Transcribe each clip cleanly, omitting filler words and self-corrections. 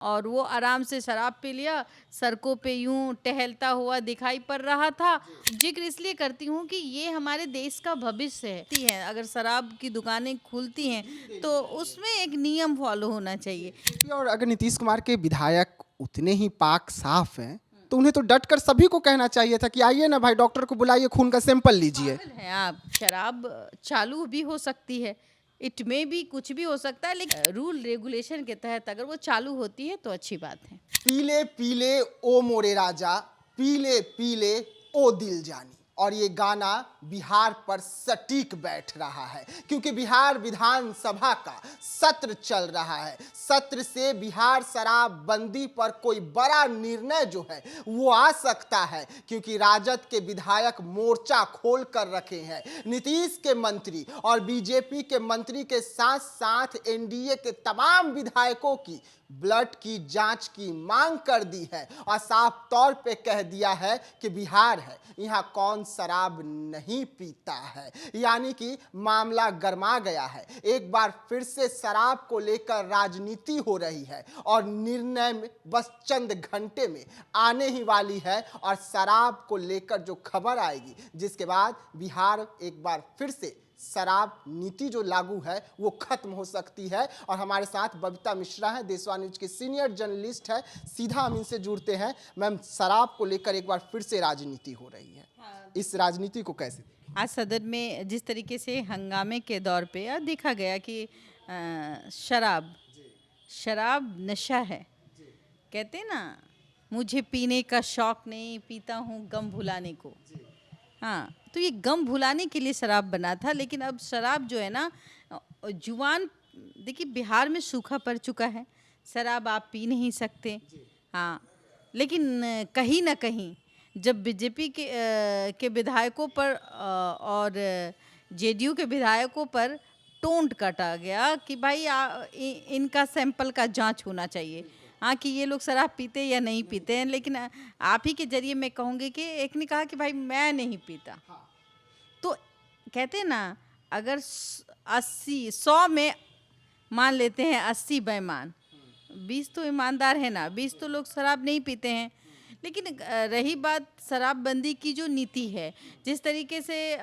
और वो आराम से शराब पी लिया, सड़कों पे यूं टहलता हुआ दिखाई पड़ रहा था। जिक्र इसलिए करती हूँ कि ये हमारे देश का भविष्य है। अगर शराब की दुकानें खुलती हैं तो उसमें एक नियम फॉलो होना चाहिए। और अगर नीतीश कुमार के विधायक उतने ही पाक साफ हैं तो उन्हें तो डट कर सभी को कहना चाहिए था कि आइए ना भाई, डॉक्टर को बुलाइए, खून का सैंपल लीजिए। पागल हैं आप। शराब चालू भी हो सकती है, इट में भी कुछ भी हो सकता है, लेकिन रूल रेगुलेशन के तहत अगर वो चालू होती है तो अच्छी बात है। पीले पीले ओ मोरे राजा, पीले पीले ओ दिल जानी। और ये गाना बिहार पर सटीक बैठ रहा है क्योंकि बिहार विधानसभा का सत्र चल रहा है। सत्र से बिहार शराबबंदी पर कोई बड़ा निर्णय जो है वो आ सकता है क्योंकि राजद के विधायक मोर्चा खोल कर रखे हैं। नीतीश के मंत्री और बीजेपी के मंत्री के साथ साथ एनडीए के तमाम विधायकों की ब्लड की जांच की मांग कर दी है और साफ तौर पे कह दिया है कि बिहार है, यहाँ कौन शराब नहीं पीता है। यानी कि मामला गरमा गया है। एक बार फिर से शराब को लेकर राजनीति हो रही है और निर्णय में बस चंद घंटे में आने ही वाली है और शराब को लेकर जो खबर आएगी जिसके बाद बिहार एक बार फिर से शराब नीति जो लागू है वो खत्म हो सकती है। और हमारे साथ बबीता मिश्रा है, देशवाणी न्यूज के सीनियर जर्नलिस्ट है, सीधा हम इनसे जुड़ते हैं। मैम, शराब को लेकर एक बार फिर से राजनीति हो रही है, इस राजनीति को कैसे देखें? आज सदन में जिस तरीके से हंगामे के दौर पे देखा गया कि शराब शराब नशा है। कहते हैं ना, मुझे पीने का शौक नहीं, पीता हूँ गम भुलाने को। हाँ, तो ये गम भुलाने के लिए शराब बना था, लेकिन अब शराब जो है ना, जुबान देखिए बिहार में सूखा पड़ चुका है, शराब आप पी नहीं सकते। हाँ, लेकिन कहीं ना कहीं जब बीजेपी के विधायकों पर और जेडीयू के विधायकों पर टोंट काटा गया कि भाई इनका सैंपल का जांच होना चाहिए। हाँ, कि ये लोग शराब पीते या नहीं पीते हैं, लेकिन आप ही के जरिए मैं कहूँगी कि एक ने कहा कि भाई मैं नहीं पीता। तो कहते हैं ना, अगर 100 में मान लेते हैं 80 बेईमान, 20 तो ईमानदार है ना, 20 तो लोग शराब नहीं पीते हैं। लेकिन रही बात शराबबंदी की जो नीति है, जिस तरीके से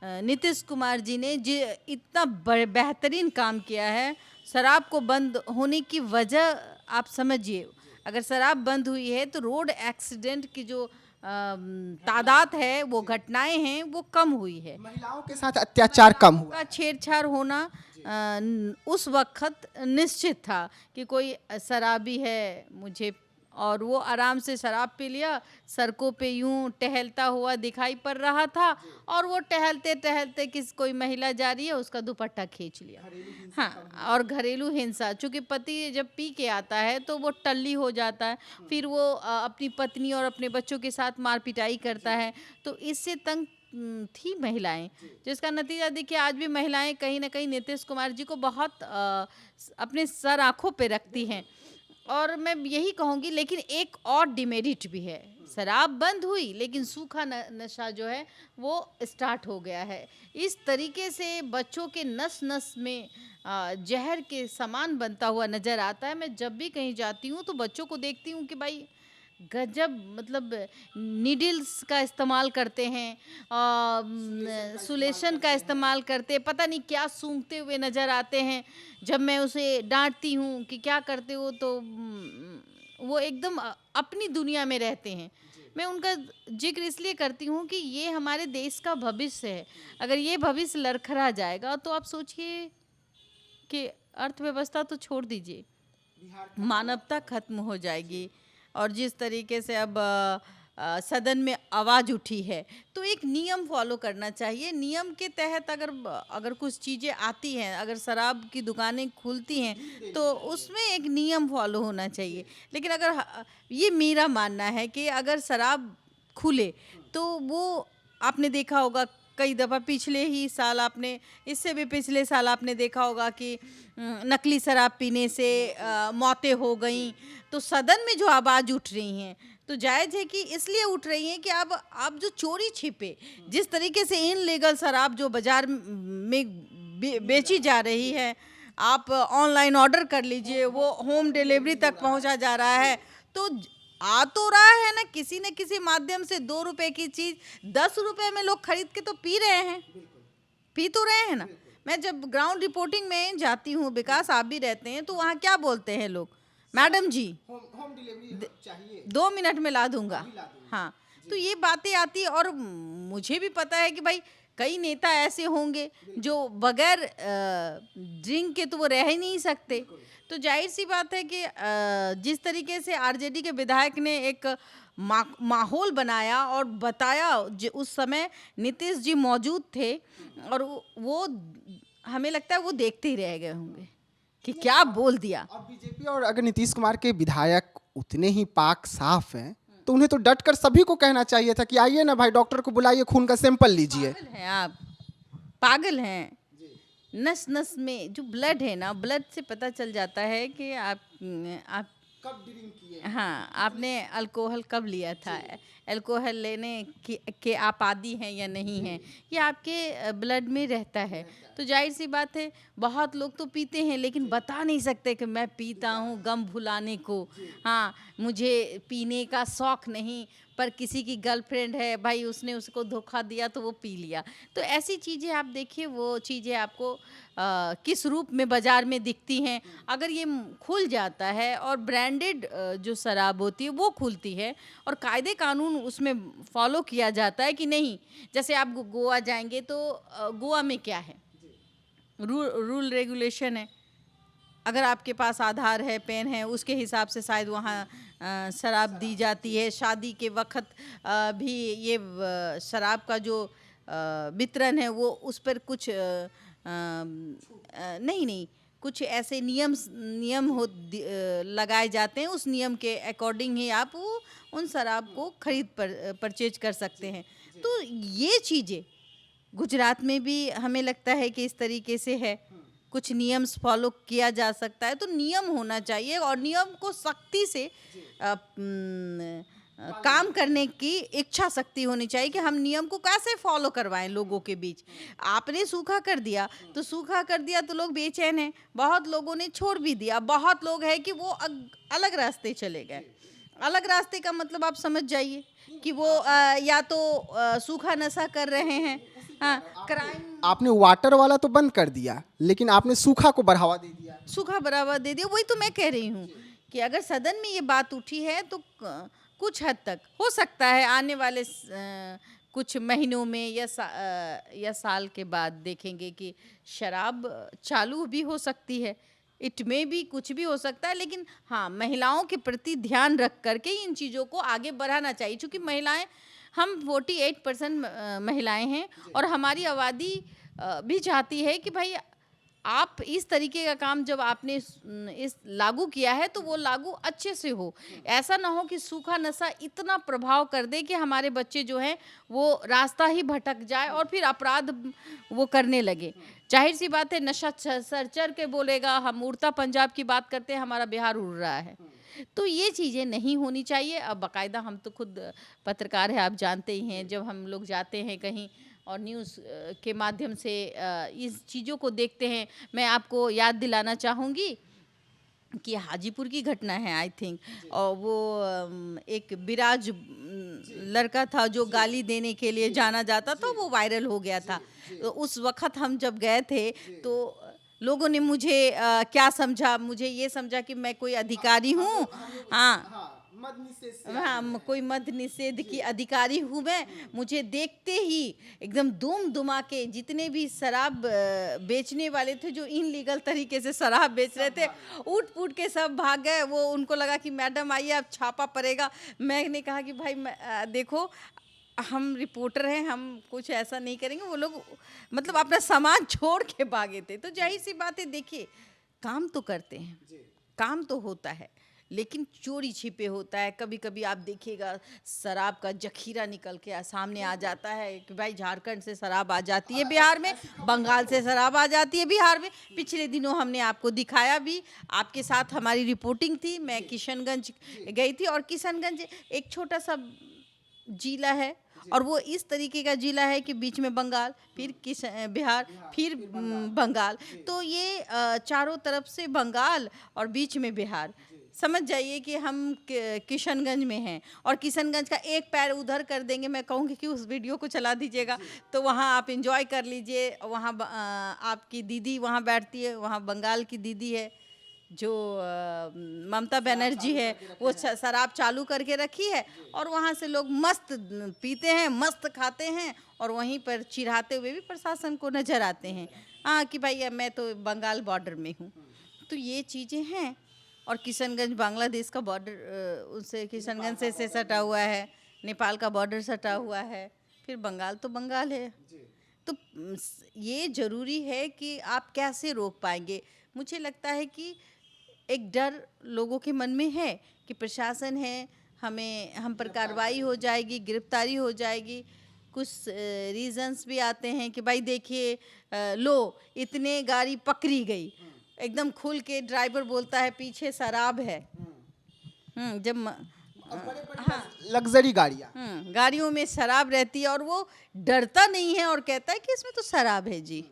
नीतीश कुमार जी ने इतना बेहतरीन काम किया है, शराब को बंद होने की वजह आप समझिए। अगर शराब बंद हुई है तो रोड एक्सीडेंट की जो तादाद है, वो घटनाएं हैं, वो कम हुई है। महिलाओं के साथ अत्याचार कम हुआ। का छेड़छाड़ होना उस वक्त निश्चित था कि कोई शराबी है मुझे, और वो आराम से शराब पी लिया, सड़कों पे यूं टहलता हुआ दिखाई पड़ रहा था, और वो टहलते टहलते कोई महिला जा रही है, उसका दुपट्टा खींच लिया। हाँ, और घरेलू हिंसा, चूंकि पति जब पी के आता है तो वो टल्ली हो जाता है, फिर वो अपनी पत्नी और अपने बच्चों के साथ मार पिटाई करता है। तो इससे तंग थी महिलाएं, जिसका नतीजा देखिए आज भी महिलाएं कहीं ना कहीं नीतीश कुमार जी को बहुत अपने सर आंखों पे रखती हैं। और मैं यही कहूँगी, लेकिन एक और डिमेरिट भी है, शराब बंद हुई लेकिन सूखा नशा जो है वो स्टार्ट हो गया है। इस तरीके से बच्चों के नस नस में जहर के समान बनता हुआ नज़र आता है। मैं जब भी कहीं जाती हूँ तो बच्चों को देखती हूँ कि भाई गजब, मतलब नीडल्स का इस्तेमाल करते हैं, सुलेशन का इस्तेमाल करते हैं, पता नहीं क्या सूंघते हुए नज़र आते हैं। जब मैं उसे डांटती हूँ कि क्या करते हो, तो वो एकदम अपनी दुनिया में रहते हैं। मैं उनका जिक्र इसलिए करती हूँ कि ये हमारे देश का भविष्य है। अगर ये भविष्य लड़खड़ा जाएगा तो आप सोचिए कि अर्थव्यवस्था तो छोड़ दीजिए, मानवता खत्म हो जाएगी। और जिस तरीके से अब सदन में आवाज़ उठी है, तो एक नियम फॉलो करना चाहिए। नियम के तहत अगर कुछ चीज़ें आती हैं, अगर शराब की दुकानें खुलती हैं तो उसमें एक नियम फॉलो होना चाहिए। लेकिन अगर ये मेरा मानना है कि अगर शराब खुले तो वो, आपने देखा होगा कई दफ़ा पिछले ही साल, आपने इससे भी पिछले साल आपने देखा होगा कि नकली शराब पीने से मौतें हो गई। तो सदन में जो आवाज़ उठ रही हैं तो जायज़ है कि इसलिए उठ रही हैं कि अब आप जो चोरी छिपे, जिस तरीके से इनलीगल शराब जो बाज़ार में बेची जा रही है, आप ऑनलाइन ऑर्डर कर लीजिए, वो होम डिलीवरी तक पहुंचा जा रहा है। तो आ तो रहा है ना किसी माध्यम से। 2 रुपए की चीज 10 रुपए में लोग खरीद के तो पी रहे हैं, पी तो रहे हैं ना। मैं जब ग्राउंड रिपोर्टिंग में जाती हूँ, विकास आप भी रहते हैं, तो वहाँ क्या बोलते हैं लोग, मैडम जी होम डिलीवरी चाहिए, 2 मिनट में ला दूंगा। हाँ, तो ये बातें आती है। और मुझे भी पता है कि भाई कई नेता ऐसे होंगे जो बगैर ड्रिंक के तो वो रह ही नहीं सकते। तो जाहिर सी बात है कि जिस तरीके से आरजेडी के विधायक ने एक माहौल बनाया और बताया, उस समय नीतीश जी मौजूद थे, और वो हमें लगता है वो देखते ही रह गए होंगे कि क्या बोल दिया। और बीजेपी और अगर नीतीश कुमार के विधायक उतने ही पाक साफ हैं तो उन्हें तो डट कर सभी को कहना चाहिए था कि आइए ना भाई, डॉक्टर को बुलाइए, खून का सैंपल लीजिए। पागल हैं आप, पागल हैं। नस नस में जो ब्लड है ना, ब्लड से पता चल जाता है कि आप कब ड्रिंक किए, हाँ, आपने अल्कोहल कब लिया था, अल्कोहल लेने के आप आदी हैं या नहीं हैं, ये आपके ब्लड में रहता है। तो जाहिर सी बात है, बहुत लोग तो पीते हैं लेकिन बता नहीं सकते कि मैं पीता हूँ गम भुलाने को। हाँ, मुझे पीने का शौक नहीं, पर किसी की गर्लफ्रेंड है भाई, उसने उसको धोखा दिया तो वो पी लिया। तो ऐसी चीज़ें आप देखिए, वो चीज़ें आपको किस रूप में बाज़ार में दिखती हैं। अगर ये खुल जाता है और ब्रांडेड जो शराब होती है वो खुलती है और कायदे कानून उसमें फॉलो किया जाता है कि नहीं, जैसे आप गोवा जाएंगे तो गोवा में क्या है, रूल रेगुलेशन है। अगर आपके पास आधार है, पेन है, उसके हिसाब से शायद वहाँ शराब दी जाती है। शादी के वक्त भी ये शराब का जो वितरण है वो उस पर कुछ नहीं कुछ ऐसे नियम लगाए जाते हैं। उस नियम के अकॉर्डिंग ही आप उन शराब को खरीद परचेज कर सकते हैं। तो ये चीज़ें गुजरात में भी हमें लगता है कि इस तरीके से है, कुछ नियम्स फॉलो किया जा सकता है। तो नियम होना चाहिए और नियम को सख्ती से काम करने की इच्छा शक्ति होनी चाहिए कि हम नियम को कैसे फॉलो करवाएं लोगों के बीच। आपने सूखा कर दिया तो लोग बेचैन हैं, बहुत लोगों ने छोड़ भी दिया, बहुत लोग हैं कि वो अलग रास्ते चले गए। अलग रास्ते का मतलब आप समझ जाइए कि वो या तो सूखा नशा कर रहे हैं, हाँ, क्राइम। आपने वाटर वाला तो बंद कर दिया लेकिन आपने सूखा को बढ़ावा दे दिया। सूखा बढ़ावा दे दिया, वही तो मैं कह रही हूँ कि अगर सदन में ये बात उठी है तो कुछ हद तक हो सकता है आने वाले कुछ महीनों में या साल के बाद देखेंगे कि शराब चालू भी हो सकती है। इट में भी कुछ भी हो सकता है, लेकिन हाँ, महिलाओं के प्रति ध्यान रख करके इन चीज़ों को आगे बढ़ाना चाहिए। क्योंकि महिलाएं, हम 48% महिलाएं हैं और हमारी आबादी भी चाहती है कि भाई आप इस तरीके का काम जब आपने इस लागू किया है तो वो लागू अच्छे से हो। ऐसा ना हो कि सूखा नशा इतना प्रभाव कर दे कि हमारे बच्चे जो हैं वो रास्ता ही भटक जाए और फिर अपराध वो करने लगे। जाहिर सी बात है, नशा सर चढ़ के बोलेगा। हम उड़ता पंजाब की बात करते हैं, हमारा बिहार उड़ रहा है। तो ये चीज़ें नहीं होनी चाहिए। अब बाकायदा हम तो खुद पत्रकार हैं, आप जानते ही हैं, जब हम लोग जाते हैं कहीं और न्यूज़ के माध्यम से इस चीज़ों को देखते हैं। मैं आपको याद दिलाना चाहूँगी कि हाजीपुर की घटना है आई थिंक, और वो एक बिराज लड़का था जो गाली देने के लिए जाना जाता था, वो वायरल हो गया था। तो उस वक्त हम जब गए थे तो लोगों ने मुझे क्या समझा, मुझे ये समझा कि मैं कोई अधिकारी हूँ, हाँ, कोई मद निषेध की अधिकारी हूँ मैं। मुझे देखते ही एकदम धूम धुमा के जितने भी शराब बेचने वाले थे, जो इनलीगल तरीके से शराब बेच रहे थे, उठ पुट के सब भाग गए। वो उनको लगा कि मैडम आइए अब छापा पड़ेगा। मैंने कहा कि भाई देखो, हम रिपोर्टर हैं, हम कुछ ऐसा नहीं करेंगे। वो लोग मतलब अपना सामान छोड़ के भागे थे। तो जाहिर सी बात है, देखिए, काम तो करते हैं, काम तो होता है, लेकिन चोरी छिपे होता है। कभी कभी आप देखिएगा शराब का जखीरा निकल के सामने आ जाता है कि भाई झारखंड से शराब आ जाती है बिहार में, बंगाल से शराब आ जाती है बिहार में। पिछले दिनों हमने आपको दिखाया भी, आपके साथ हमारी रिपोर्टिंग थी। मैं किशनगंज गई थी और किशनगंज एक छोटा सा जिला है और वो इस तरीके का जिला है कि बीच में बंगाल, फिर बिहार, फिर बंगाल। तो ये चारों तरफ से बंगाल और बीच में बिहार। समझ जाइए कि हम किशनगंज में हैं और किशनगंज का एक पैर उधर कर देंगे, मैं कहूँगी कि उस वीडियो को चला दीजिएगा तो वहाँ आप एंजॉय कर लीजिए। वहाँ आपकी दीदी वहाँ बैठती है, वहाँ बंगाल की दीदी है जो ममता बनर्जी है, वो शराब चालू करके रखी है और वहाँ से लोग मस्त पीते हैं, मस्त खाते हैं और वहीं पर चिढ़ाते हुए भी प्रशासन को नजर आते हैं, हाँ कि भाई मैं तो बंगाल बॉर्डर में हूँ। तो ये चीज़ें हैं। और किशनगंज बांग्लादेश का बॉर्डर उससे किशनगंज से सटा हुआ है, नेपाल का बॉर्डर सटा हुआ है, फिर बंगाल तो बंगाल है। तो ये ज़रूरी है कि आप कैसे रोक पाएंगे। मुझे लगता है कि एक डर लोगों के मन में है कि प्रशासन है, हम पर कार्रवाई हो जाएगी, गिरफ्तारी हो जाएगी। कुछ रीजंस भी आते हैं कि भाई देखिए लो इतने गाड़ी पकड़ी गई, एकदम खुल के ड्राइवर बोलता है पीछे शराब है। जब हाँ लग्जरी गाड़ियाँ, गाड़ियों में शराब रहती है और वो डरता नहीं है और कहता है कि इसमें तो शराब है जी।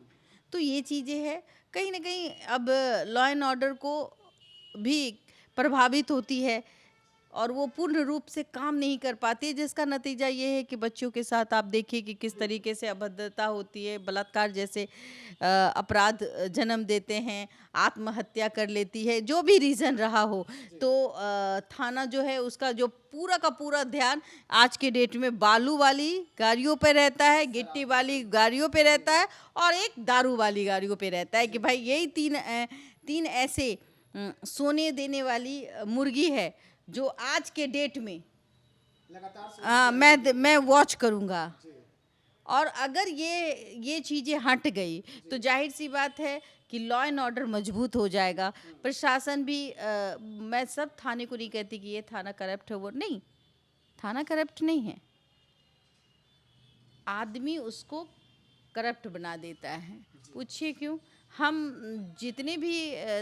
तो ये चीज़ें हैं, कहीं ना कहीं अब लॉ एंड ऑर्डर को भी प्रभावित होती है और वो पूर्ण रूप से काम नहीं कर पाती, जिसका नतीजा ये है कि बच्चों के साथ आप देखिए कि किस तरीके से अभद्रता होती है, बलात्कार जैसे अपराध जन्म देते हैं, आत्महत्या कर लेती है, जो भी रीज़न रहा हो। तो थाना जो है उसका जो पूरा का पूरा ध्यान आज के डेट में बालू वाली गाड़ियों पे रहता है, गिट्टी वाली गाड़ियों पे रहता है और एक दारू वाली गाड़ियों पे रहता है कि भाई यही तीन ऐसे सोने देने वाली मुर्गी है जो आज के डेट में मैं वॉच करूँगा। और अगर ये चीज़ें हट गई तो जाहिर सी बात है कि लॉ एंड ऑर्डर मजबूत हो जाएगा। प्रशासन भी मैं सब थाने को नहीं कहती कि ये थाना करप्ट है, वो नहीं, थाना करप्ट नहीं है, आदमी उसको करप्ट बना देता है। पूछिए क्यों? हम जितने भी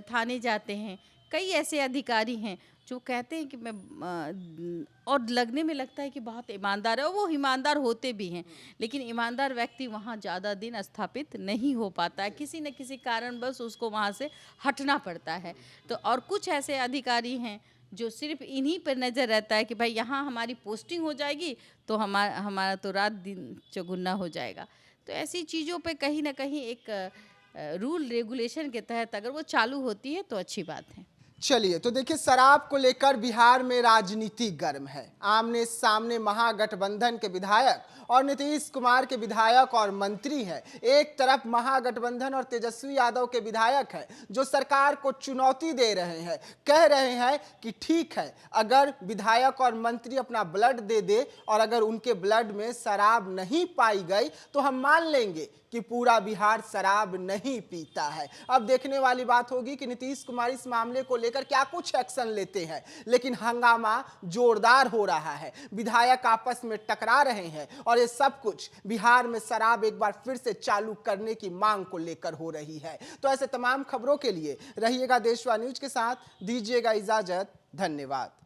थाने जाते हैं, कई ऐसे अधिकारी हैं जो कहते हैं कि मैं और लगने में लगता है कि बहुत ईमानदार है और वो ईमानदार होते भी हैं, लेकिन ईमानदार व्यक्ति वहाँ ज़्यादा दिन स्थापित नहीं हो पाता है, किसी न किसी कारणवश उसको वहाँ से हटना पड़ता है। तो और कुछ ऐसे अधिकारी हैं जो सिर्फ इन्हीं पर नज़र रहता है कि भाई यहाँ हमारी पोस्टिंग हो जाएगी तो हमारा तो रात दिन चौगुना हो जाएगा। तो ऐसी चीज़ों पे कहीं ना कहीं एक रूल रेगुलेशन के तहत अगर वो चालू होती है तो अच्छी बात है। चलिए, तो देखिए शराब को लेकर बिहार में राजनीति गर्म है। आमने सामने महागठबंधन के विधायक और नीतीश कुमार के विधायक और मंत्री हैं। एक तरफ महागठबंधन और तेजस्वी यादव के विधायक हैं जो सरकार को चुनौती दे रहे हैं, कह रहे हैं कि ठीक है अगर विधायक और मंत्री अपना ब्लड दे दे और अगर उनके ब्लड में शराब नहीं पाई गई तो हम मान लेंगे कि पूरा बिहार शराब नहीं पीता है। अब देखने वाली बात होगी कि नीतीश कुमार इस मामले को लेकर क्या कुछ एक्शन लेते हैं, लेकिन हंगामा जोरदार हो रहा है, विधायक आपस में टकरा रहे हैं और ये सब कुछ बिहार में शराब एक बार फिर से चालू करने की मांग को लेकर हो रही है। तो ऐसे तमाम खबरों के लिए रहिएगा देशवा न्यूज के साथ, दीजिएगा इजाजत, धन्यवाद।